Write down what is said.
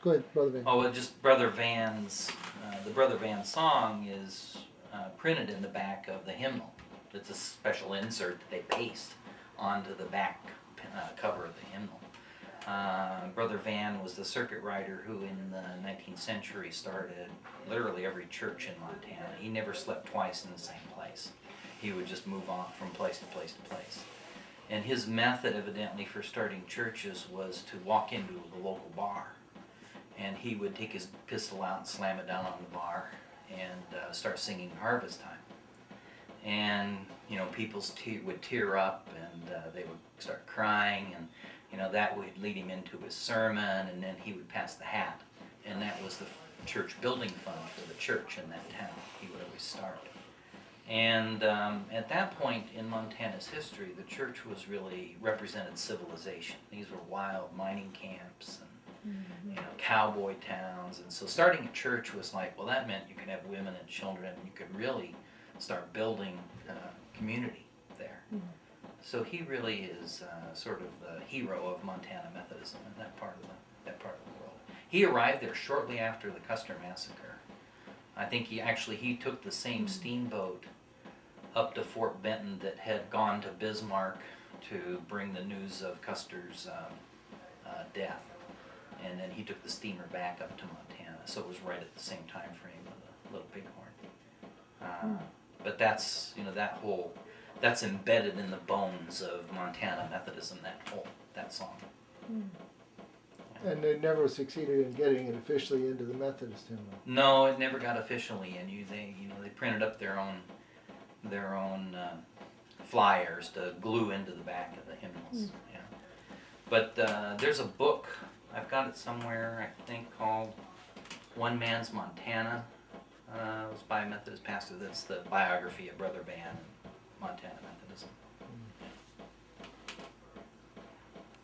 Go ahead, Brother Van. Oh, just Brother Van's, the Brother Van song is printed in the back of the hymnal. It's a special insert that they paste onto the back cover of the hymnal. Brother Van was the circuit rider who in the 19th century started literally every church in Montana. He never slept twice in the same place. He would just move on from place to place to place. And his method evidently for starting churches was to walk into the local bar. And he would take his pistol out and slam it down on the bar and start singing Harvest Time. And, people would tear up and they would start crying, and, that would lead him into his sermon, and then he would pass the hat. And that was the church building fund for the church in that town. He would always start. And at that point in Montana's history, the church was really represented civilization. These were wild mining camps and cowboy towns, and so starting a church was like, well, that meant you could have women and children, and you could really start building community there. So he really is sort of the hero of Montana Methodism in that part of the world. He arrived there shortly after the Custer Massacre. I think he took the same steamboat up to Fort Benton that had gone to Bismarck to bring the news of Custer's death. And then he took the steamer back up to Montana, so it was right at the same time frame of the Little Bighorn. But that's that's embedded in the bones of Montana Methodism. That song. And they never succeeded in getting it officially into the Methodist hymnal. No, it never got officially in. They printed up their own flyers to glue into the back of the hymnals. Yeah. But there's a book. I've got it somewhere, I think, called One Man's Montana. It was by a Methodist pastor. That's the biography of Brother Van and Montana Methodism.